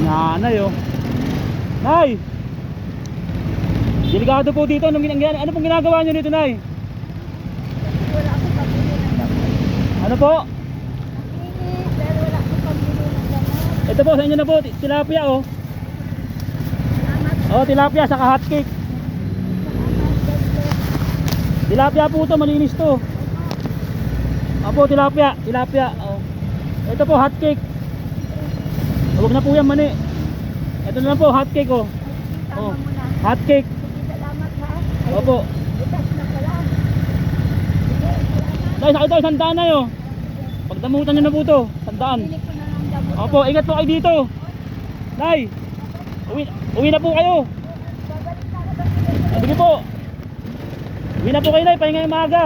nanay oh. Nay! Delikado po dito. Ano pong ginagawa nyo dito, Nay? Wala akong pambili ng gamot. Ano po? Nakinis, pero wala akong pambili ng gamot. Ito po, sa inyo na po, tilapia oh. Salamat. Oh, tilapia, saka hotcake. Tilapia po to, malinis to. Opo, tilapia, tilapia. Oh. Ito po, hotcake. Huwag na po yan, mani. Ito na lang po, hotcake oh. Oh, Tama mo na. hotcake. Sige, salamat ha. Ay, Opo. butas na pala. Sige, salamat. Dahil sa ito, sandaan na yun. Pagdamutan nyo na po to, sandaan. Bili ko na ng gamot. Opo, ingat po kayo dito. Nay, uwi na po kayo. Babalik na ako. Sige po. Uwi na po kayo, Nay, pahinga yung maaga.